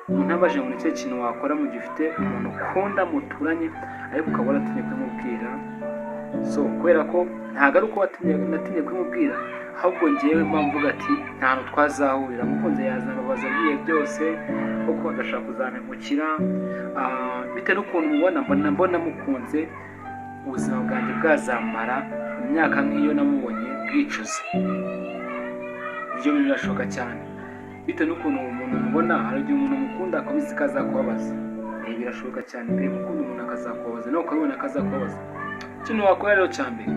umuntu abaje ngo nicyo kintu wakora mu gihe ufite umuntu ukunda muturanye ariko ukaba waratinye kumubwira. So kubera ko ntabwo ari uko natinye kumubwira, ahubwo ngewe mvuga ati nta hantu twazahurira, mukunze yazanabaza biye byose kuko adashaka kuzanamukira bitewe n'ukuntu mubona mbona mukunze ubuzima bwanjye bwazamara imyaka nk'iyo namubonye bwicuza. Ibyo bintu birashoboka cyane bitewe n'ukuntu umuntu mubona, hari igihe umuntu mukunda akabizi kazakubabaza. Birashoboka cyane pe gukunda umuntu akazakubabaza nawe ukabibona akazakubabaza. Ikintu wakora rero cya mbere,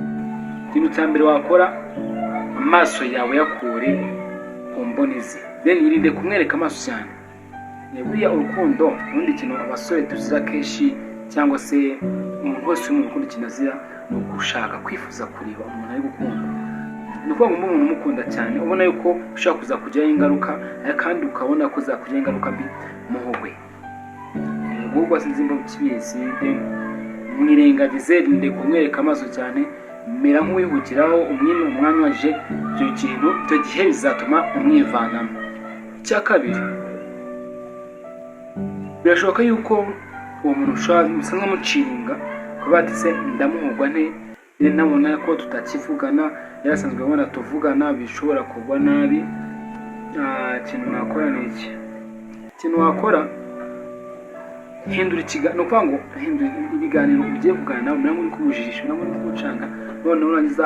ikintu cya mbere wakora, amaso yawe yakure ku mboni ze, then irinde kumwereka amaso cyane. Buriya urukundo ubundi kintu abasore tuzira kenshi cyangwa se umuntu wese uri mu rukundo ikintu azira ni ugushaka kwifuza kureba umuntu ari gukunda. Ni ukuvuga ngo umuntu umukunda cyane ubona yuko ushaka kuza kujyaho ingaruka kandi ukabona ko zakujyaho ingaruka mbi muhowe. Ubwo sinzi imbo kibizi mwirengagize, rinde kumwereka amaso cyane, mera nk'uwihugiraho umwanya waje icyo kintu, icyo gihe bizatuma umwivanamo. Icya kabiri, birashoboka yuko uwo muntu ushaka musanzwe muciringa kuba ati se ndamuhugwa nte, nabona ko tutakivugana, yarasanzwe abona tuvugana bishobora kugwa nabi. Ikintu nakora ni iki, ikintu wakora, hindura ikiganiro, nukuvuga ngo hindura ibiganiro ugiye kuganira, umenya muri kumujijisha, umenya muri kumucanga, none urangiza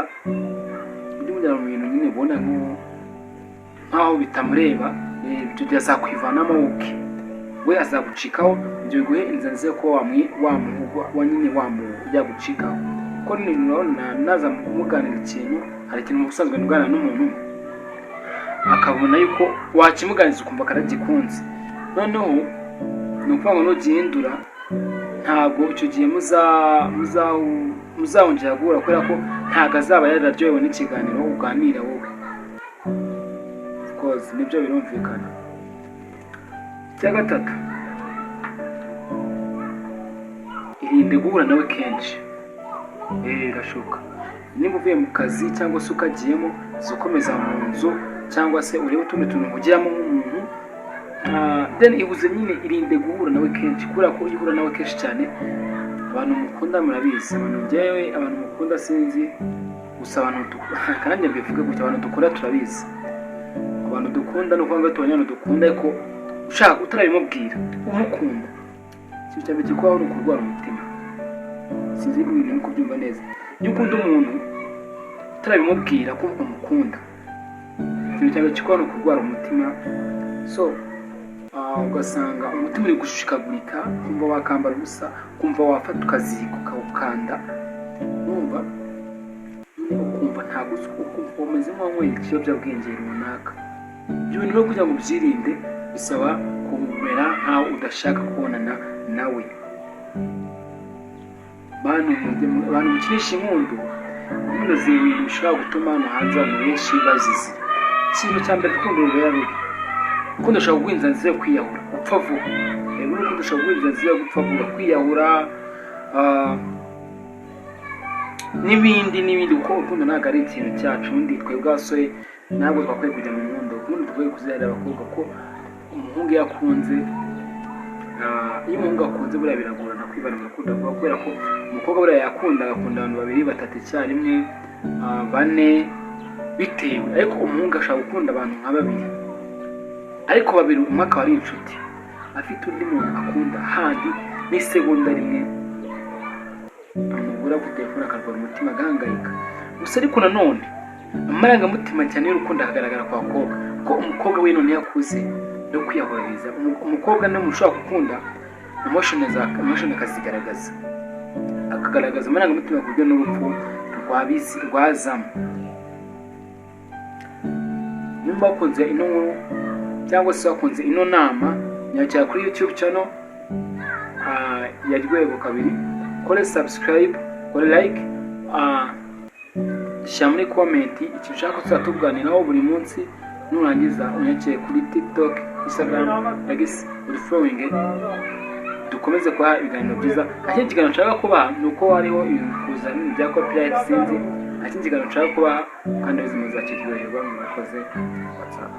ujye mujyana mu bintu nyine ubona nk'aho bitamureba. Ibyo byazakwivanamo uke, we azagucikaho, ibyo biguhe inzira nziza ko wamuhugwa nyine wamujya gucikaho. Kuko urabona naza kumuganira ikintu, hari ikintu ubusanzwe ndwana n'umuntu akabona yuko wakimuganiza ukumva karagikunze, noneho ni ukuvuga ngo nugihindura ntabwo icyo gihe muzawongera guhura, kubera ko ntabwo azaba yararyohewe n'ikiganiro uganira wowe. Of course nibyo birumvikana. Icya gatatu, irinde guhura nawe kenshi. Birashoboka niba uvuye mu kazi cyangwa se ukagiyemo, ukomeza mu nzu cyangwa se urebe utundi tuntu mugiramo nk'umuntu, then ibuze nyine irinde guhura nawe kenshi, kubera ko iyo uhura nawe kenshi cyane, abantu mukunda murabizi, abantu mukunda sinzi gusa abantu kandi mbivuge gutya, abantu dukunda turabizi, abantu dukunda no kuvuga ngo tubanyana dukunda, ariko ushaka utarabimubwira umukunda, ikintu cyane gikwaho ni ukurwara umutima. Sinzi ibintu nuko byumva neza, iyo ukunda umuntu utarabimubwira ko umukunda, ikintu cyane gikwaho ni ukurwara umutima. So ugasanga umutima uri gushikagurika, kumva wakambara ubusa, kumva wafata ukazirika ukawukanda, numva ukumva ntabwo ukumva umeze nk'uwanyweye ikiyobyabwenge runaka. Ibyo bintu rero kugira ngo ubyirinde bisaba kumera nkaho udashaka kubonana nawe. Bantu mukinisha inkundu ziri ibintu bishobora gutuma hano hanze abantu benshi bazizira. Ikintu cya mbere, urukundo rubera rubi. Urukundo rushobora kuguha inzira nziza yo kwiyahura upfa vuba. Urukundo rushobora kuguha inzira nziza yo gupfa vuba, kwiyahura n'ibindi, kuko urukundo ntabwo ari ikintu cyacu. Undi twebwe abasore ntabwo twakwiye kujya mu nkundo, urukundo dukwiye kuzirira abakobwa, ko umuhungu iyo akunze, iyo umuhungu akunze buriya biragorana kwibana mu rukundo vuba, kubera ko umukobwa buriya yakunda agakunda abantu 2 3 icyarimwe, 4 bitewe, ariko umuhungu ashaka gukunda abantu nka 2, ariko 2 umwe akaba ari inshuti, afite undi muntu akunda handi n'isegonda rimwe amubura ku telefone akarwara umutima agahangayika. Gusa ariko nanone amarangamutima cyane y'urukundo akagaragara kwa bakobwa, ko umukobwa we none yakuze no kwiyahuririza. Umukobwa nawe mushobora gukunda, emotion akazigaragaza, akagaragaza amarangamutima ku buryo n'urupfu rwazamo. Nimba wakunze ino nkuru cyangwa se wakunze ino nama, nyakira kuri YouTube channel ya Rwego Kabiri, kore subscribe, kore like, shyira muri comment icyo ushaka tuzatuganiraho buri munsi. Nurangiza unyakire kuri TikTok, Instagram, X, uri following, dukomeze kwa ibiganiro byiza. Akindi kiganiro nshaka kubaha ni uko hariho ibintu kuzana bya copyright sinzi, akindi kiganiro nshaka kubaha kandi ubuzima buzakiryoherwa mu bakoze WhatsApp.